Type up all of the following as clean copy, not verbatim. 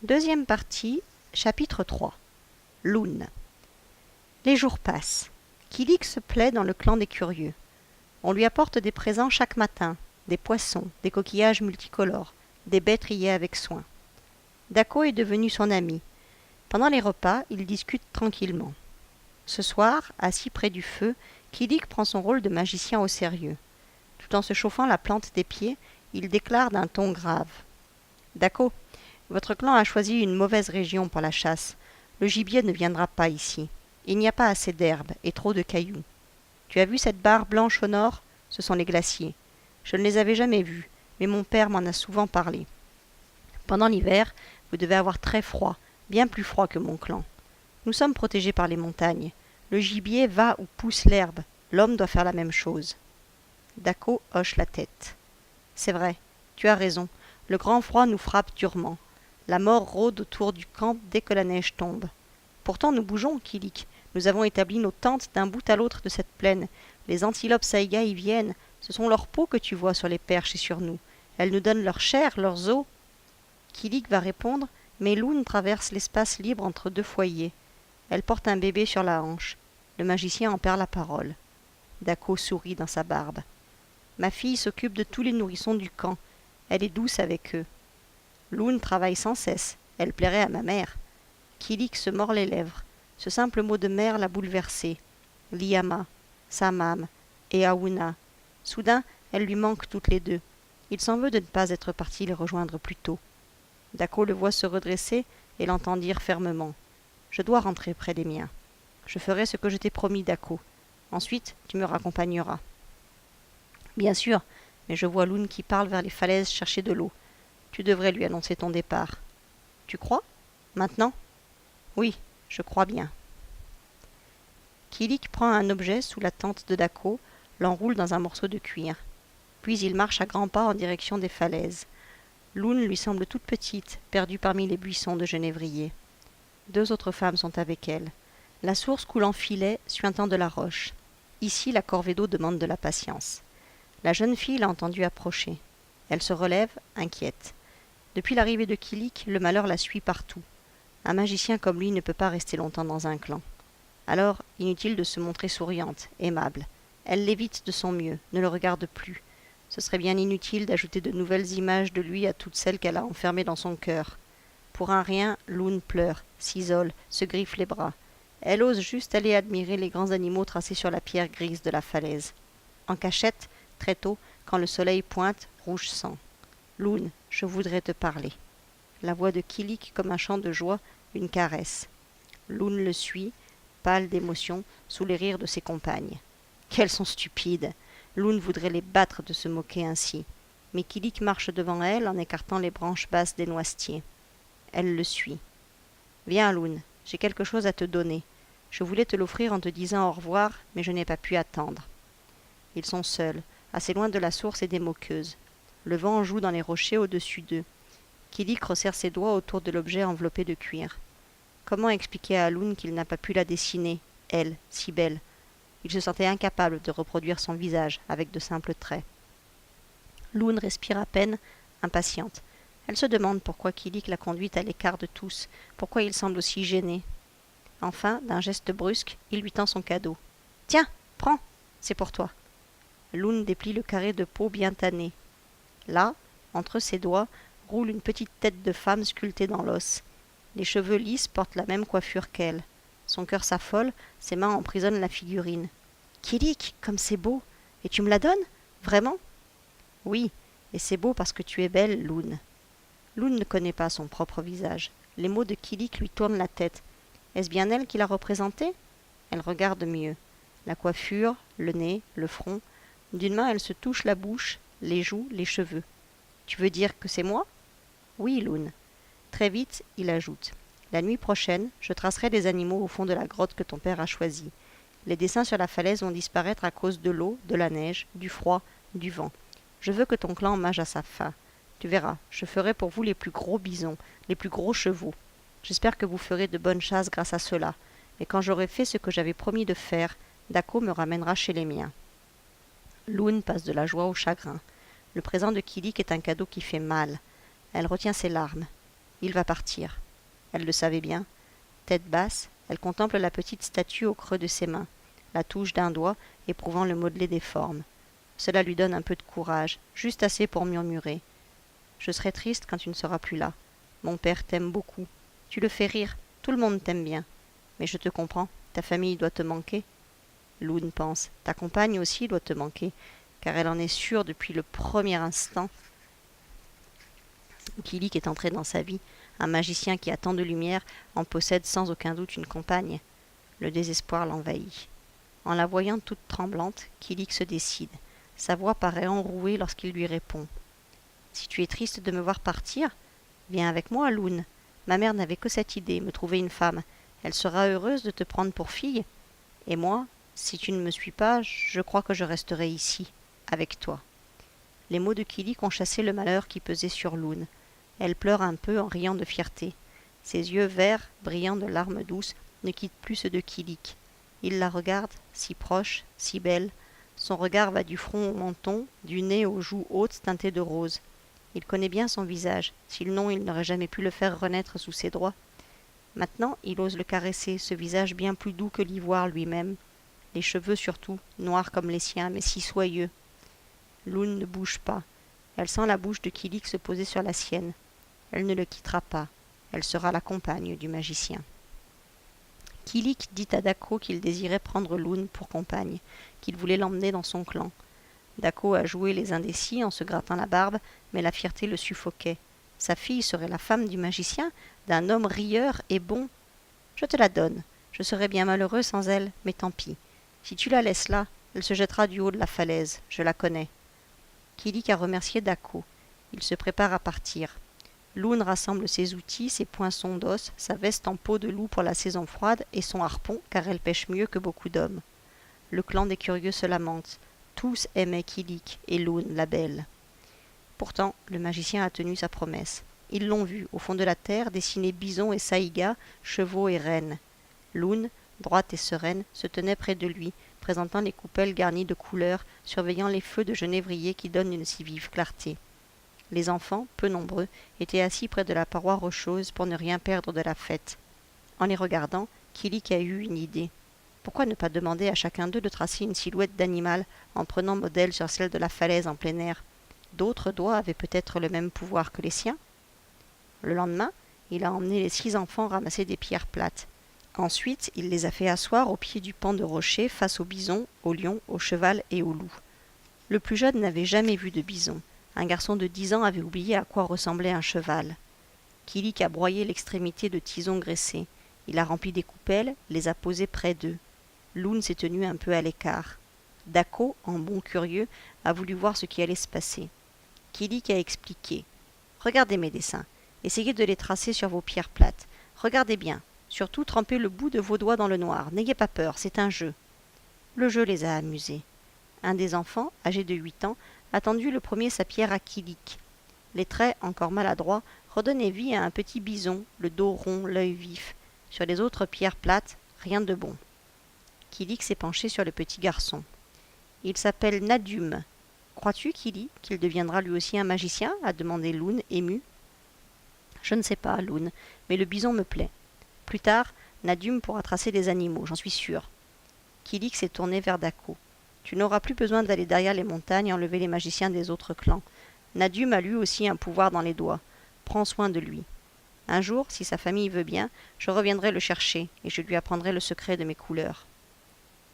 Deuxième partie, chapitre 3. Loun. Les jours passent. Kilik se plaît dans le clan des curieux. On lui apporte des présents chaque matin, des poissons, des coquillages multicolores, des baies triées avec soin. Dako est devenu son ami. Pendant les repas, ils discutent tranquillement. Ce soir, assis près du feu, Kilik prend son rôle de magicien au sérieux. Tout en se chauffant la plante des pieds, il déclare d'un ton grave. « Dako, votre clan a choisi une mauvaise région pour la chasse. Le gibier ne viendra pas ici. Il n'y a pas assez d'herbe et trop de cailloux. Tu as vu cette barre blanche au nord? Ce sont les glaciers. Je ne les avais jamais vus, mais mon père m'en a souvent parlé. Pendant l'hiver, vous devez avoir très froid, bien plus froid que mon clan. Nous sommes protégés par les montagnes. Le gibier va où pousse l'herbe. L'homme doit faire la même chose. » Dako hoche la tête. « C'est vrai, tu as raison. Le grand froid nous frappe durement. La mort rôde autour du camp dès que la neige tombe. Pourtant nous bougeons, Kilik. Nous avons établi nos tentes d'un bout à l'autre de cette plaine. Les antilopes saïga y viennent. Ce sont leurs peaux que tu vois sur les perches et sur nous. Elles nous donnent leur chair, leurs os. » Kilik va répondre, mais Loun traverse l'espace libre entre deux foyers. Elle porte un bébé sur la hanche. Le magicien en perd la parole. Dako sourit dans sa barbe. « Ma fille s'occupe de tous les nourrissons du camp. Elle est douce avec eux. Loun travaille sans cesse. Elle plairait à ma mère. » Kilik se mord les lèvres. Ce simple mot de mère l'a bouleversé. Liama, Samam et Aouna. Soudain, elle lui manque toutes les deux. Il s'en veut de ne pas être parti les rejoindre plus tôt. Dako le voit se redresser et l'entend dire fermement. « Je dois rentrer près des miens. Je ferai ce que je t'ai promis, Dako. Ensuite, tu me raccompagneras. » Bien sûr, mais je vois Loun qui parle vers les falaises chercher de l'eau. Tu devrais lui annoncer ton départ. Tu crois? Maintenant? Oui, je crois bien. Kilik prend un objet sous la tente de Dako, l'enroule dans un morceau de cuir. Puis il marche à grands pas en direction des falaises. Loun lui semble toute petite, perdue parmi les buissons de genévrier. Deux autres femmes sont avec elle. La source coule en filet, suintant de la roche. Ici, la corvée d'eau demande de la patience. La jeune fille l'a entendu approcher. Elle se relève, inquiète. Depuis l'arrivée de Kilik, le malheur la suit partout. Un magicien comme lui ne peut pas rester longtemps dans un clan. Alors, inutile de se montrer souriante, aimable. Elle l'évite de son mieux, ne le regarde plus. Ce serait bien inutile d'ajouter de nouvelles images de lui à toutes celles qu'elle a enfermées dans son cœur. Pour un rien, Loun pleure, s'isole, se griffe les bras. Elle ose juste aller admirer les grands animaux tracés sur la pierre grise de la falaise. En cachette, très tôt, quand le soleil pointe, rouge sang. « Loun, je voudrais te parler. » La voix de Kilik comme un chant de joie, une caresse. Loun le suit, pâle d'émotion, sous les rires de ses compagnes. Qu'elles sont stupides! Loun voudrait les battre de se moquer ainsi. Mais Kilik marche devant elle en écartant les branches basses des noisetiers. Elle le suit. « Viens, Loun, j'ai quelque chose à te donner. Je voulais te l'offrir en te disant au revoir, mais je n'ai pas pu attendre. » Ils sont seuls, assez loin de la source et des moqueuses. Le vent joue dans les rochers au-dessus d'eux. Kilik resserre ses doigts autour de l'objet enveloppé de cuir. Comment expliquer à Loun qu'il n'a pas pu la dessiner, elle, si belle? Il se sentait incapable de reproduire son visage avec de simples traits. Loun respire à peine, impatiente. Elle se demande pourquoi Kilik l'a conduite à l'écart de tous, pourquoi il semble aussi gêné. Enfin, d'un geste brusque, il lui tend son cadeau. « Tiens, prends, c'est pour toi. » Loun déplie le carré de peau bien tanné. Là, entre ses doigts, roule une petite tête de femme sculptée dans l'os. Les cheveux lisses portent la même coiffure qu'elle. Son cœur s'affole, ses mains emprisonnent la figurine. « Kilik, comme c'est beau! Et tu me la donnes? Vraiment? » « Oui, et c'est beau parce que tu es belle, Loun. » Loun ne connaît pas son propre visage. Les mots de Kilik lui tournent la tête. Est-ce bien elle qui l'a représentée? Elle regarde mieux. La coiffure, le nez, le front. D'une main, elle se touche la bouche, les joues, les cheveux. « Tu veux dire que c'est moi? »« Oui, Loun. » Très vite, il ajoute. « La nuit prochaine, je tracerai des animaux au fond de la grotte que ton père a choisie. Les dessins sur la falaise vont disparaître à cause de l'eau, de la neige, du froid, du vent. Je veux que ton clan mange à sa faim. Tu verras, je ferai pour vous les plus gros bisons, les plus gros chevaux. J'espère que vous ferez de bonnes chasses grâce à cela. Et quand j'aurai fait ce que j'avais promis de faire, Dako me ramènera chez les miens. » Loun passe de la joie au chagrin. Le présent de Kilik est un cadeau qui fait mal. Elle retient ses larmes. Il va partir. Elle le savait bien. Tête basse, elle contemple la petite statue au creux de ses mains, la touche d'un doigt éprouvant le modelé des formes. Cela lui donne un peu de courage, juste assez pour murmurer. Je serai triste quand tu ne seras plus là. Mon père t'aime beaucoup. Tu le fais rire, tout le monde t'aime bien. Mais je te comprends, ta famille doit te manquer. Loun pense, ta compagne aussi doit te manquer, car elle en est sûre depuis le premier instant où Kilik est entré dans sa vie. Un magicien qui a tant de lumière en possède sans aucun doute une compagne. Le désespoir l'envahit. En la voyant toute tremblante, Kilik se décide. Sa voix paraît enrouée lorsqu'il lui répond. « Si tu es triste de me voir partir, viens avec moi, Loun. Ma mère n'avait que cette idée, me trouver une femme. Elle sera heureuse de te prendre pour fille. Et moi, si tu ne me suis pas, je crois que je resterai ici, avec toi. » Les mots de Kilik ont chassé le malheur qui pesait sur Loun. Elle pleure un peu en riant de fierté. Ses yeux verts, brillant de larmes douces, ne quittent plus ceux de Kilik. Il la regarde, si proche, si belle. Son regard va du front au menton, du nez aux joues hautes teintées de rose. Il connaît bien son visage, sinon il n'aurait jamais pu le faire renaître sous ses doigts. Maintenant, il ose le caresser, ce visage bien plus doux que l'ivoire lui-même. Les cheveux surtout, noirs comme les siens, mais si soyeux. Loun ne bouge pas. Elle sent la bouche de Kilik se poser sur la sienne. Elle ne le quittera pas. Elle sera la compagne du magicien. Kilik dit à Dako qu'il désirait prendre Loun pour compagne, qu'il voulait l'emmener dans son clan. Dako a joué les indécis en se grattant la barbe, mais la fierté le suffoquait. Sa fille serait la femme du magicien, d'un homme rieur et bon. Je te la donne. Je serais bien malheureux sans elle, mais tant pis. Si tu la laisses là, elle se jettera du haut de la falaise. Je la connais. Kilik a remercié Dako. Il se prépare à partir. Loun rassemble ses outils, ses poinçons d'os, sa veste en peau de loup pour la saison froide et son harpon, car elle pêche mieux que beaucoup d'hommes. Le clan des curieux se lamente. Tous aimaient Kilik et Loun, la belle. Pourtant, le magicien a tenu sa promesse. Ils l'ont vu, au fond de la terre, dessiner bisons et saïgas, chevaux et rennes. Loun, droite et sereine, se tenait près de lui, présentant les coupelles garnies de couleurs, surveillant les feux de genévrier qui donnent une si vive clarté. Les enfants, peu nombreux, étaient assis près de la paroi rocheuse pour ne rien perdre de la fête. En les regardant, Kilik a eu une idée. Pourquoi ne pas demander à chacun d'eux de tracer une silhouette d'animal en prenant modèle sur celle de la falaise en plein air? D'autres doigts avaient peut-être le même pouvoir que les siens. Le lendemain, il a emmené les 6 enfants ramasser des pierres plates. Ensuite, il les a fait asseoir au pied du pan de rocher face au bison, au lion, au cheval et au loup. Le plus jeune n'avait jamais vu de bison. Un garçon de 10 ans avait oublié à quoi ressemblait un cheval. Kilik a broyé l'extrémité de tison graissé. Il a rempli des coupelles, les a posées près d'eux. Loun s'est tenu un peu à l'écart. Dako, en bon curieux, a voulu voir ce qui allait se passer. Kilik a expliqué. « Regardez mes dessins. Essayez de les tracer sur vos pierres plates. Regardez bien. Surtout trempez le bout de vos doigts dans le noir. N'ayez pas peur, c'est un jeu. » Le jeu les a amusés. Un des enfants, âgé de 8 ans, a tendu le premier sa pierre à Kilik. Les traits, encore maladroits, redonnaient vie à un petit bison, le dos rond, l'œil vif. Sur les autres pierres plates, rien de bon. Kilik s'est penché sur le petit garçon. « Il s'appelle Nadum. Crois-tu, Kilik, qu'il deviendra lui aussi un magicien ?» a demandé Loun, ému. « Je ne sais pas, Loun, mais le bison me plaît. Plus tard, Nadum pourra tracer des animaux, j'en suis sûr. » Kilik s'est tourné vers Dako. « Tu n'auras plus besoin d'aller derrière les montagnes enlever les magiciens des autres clans. Nadum a lui aussi un pouvoir dans les doigts. Prends soin de lui. Un jour, si sa famille veut bien, je reviendrai le chercher et je lui apprendrai le secret de mes couleurs. »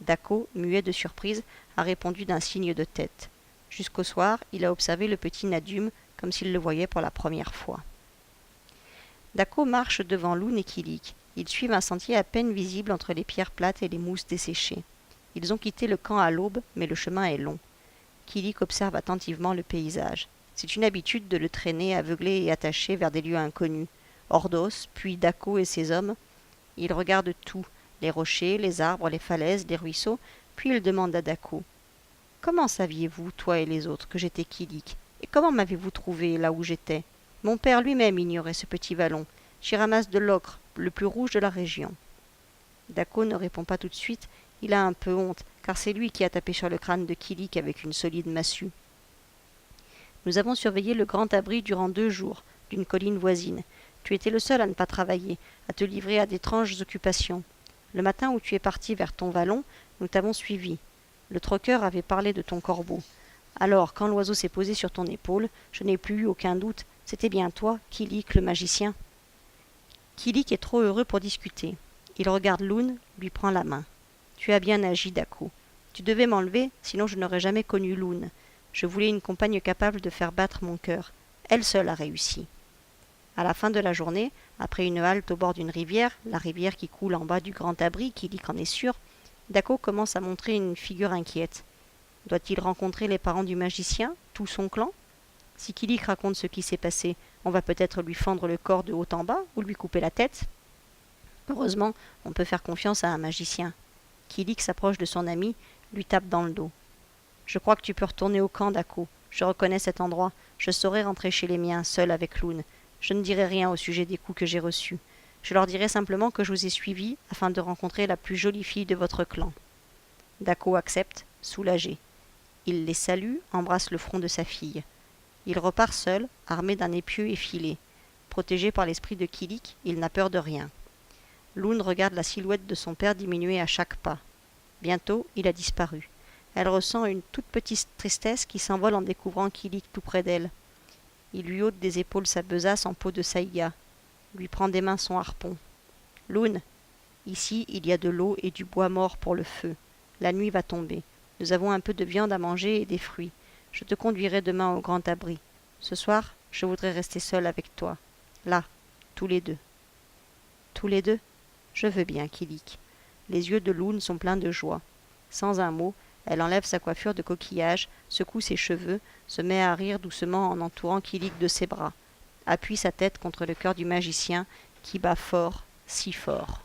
Dako, muet de surprise, a répondu d'un signe de tête. Jusqu'au soir, il a observé le petit Nadum comme s'il le voyait pour la première fois. Dako marche devant Loun et Kilik. Ils suivent un sentier à peine visible entre les pierres plates et les mousses desséchées. Ils ont quitté le camp à l'aube, mais le chemin est long. Kilik observe attentivement le paysage. C'est une habitude de le traîner aveuglé et attaché vers des lieux inconnus. Ordos, puis Dako et ses hommes. Il regarde tout, les rochers, les arbres, les falaises, les ruisseaux, puis il demande à Dako. « Comment saviez-vous, toi et les autres, que j'étais Kilik? Et comment m'avez-vous trouvé là où j'étais? Mon père lui-même ignorait ce petit vallon. J'y ramasse de l'ocre, le plus rouge de la région. » Dako ne répond pas tout de suite. Il a un peu honte, car c'est lui qui a tapé sur le crâne de Kilik avec une solide massue. Nous avons surveillé le grand abri durant 2 jours, d'une colline voisine. Tu étais le seul à ne pas travailler, à te livrer à d'étranges occupations. Le matin où tu es parti vers ton vallon, nous t'avons suivi. Le troqueur avait parlé de ton corbeau. Alors, quand l'oiseau s'est posé sur ton épaule, je n'ai plus eu aucun doute, c'était bien toi, Kilik le magicien. Kilik est trop heureux pour discuter. Il regarde Loun, lui prend la main. Tu as bien agi, Dako. Tu devais m'enlever, sinon je n'aurais jamais connu Loun. Je voulais une compagne capable de faire battre mon cœur. Elle seule a réussi. À la fin de la journée, après une halte au bord d'une rivière, la rivière qui coule en bas du grand abri, Kilik en est sûr, Dako commence à montrer une figure inquiète. Doit-il rencontrer les parents du magicien, tout son clan? Si Kilik raconte ce qui s'est passé, on va peut-être lui fendre le corps de haut en bas ou lui couper la tête. Heureusement, on peut faire confiance à un magicien. Kilik s'approche de son ami, lui tape dans le dos. Je crois que tu peux retourner au camp, Dako. Je reconnais cet endroit. Je saurai rentrer chez les miens, seul avec Loun. Je ne dirai rien au sujet des coups que j'ai reçus. Je leur dirai simplement que je vous ai suivis afin de rencontrer la plus jolie fille de votre clan. Dako accepte, soulagé. Il les salue, embrasse le front de sa fille. Il repart seul, armé d'un épieu effilé. Protégé par l'esprit de Kilik, il n'a peur de rien. Loun regarde la silhouette de son père diminuer à chaque pas. Bientôt, il a disparu. Elle ressent une toute petite tristesse qui s'envole en découvrant Kilik tout près d'elle. Il lui ôte des épaules sa besace en peau de saïga, lui prend des mains son harpon. Loun, ici il y a de l'eau et du bois mort pour le feu. La nuit va tomber. Nous avons un peu de viande à manger et des fruits. Je te conduirai demain au grand abri. Ce soir, je voudrais rester seul avec toi. Là, tous les deux. Tous les deux? Je veux bien, Kilik. Les yeux de Loun sont pleins de joie. Sans un mot, elle enlève sa coiffure de coquillage, secoue ses cheveux, se met à rire doucement en entourant Kilik de ses bras, appuie sa tête contre le cœur du magicien qui bat fort, si fort.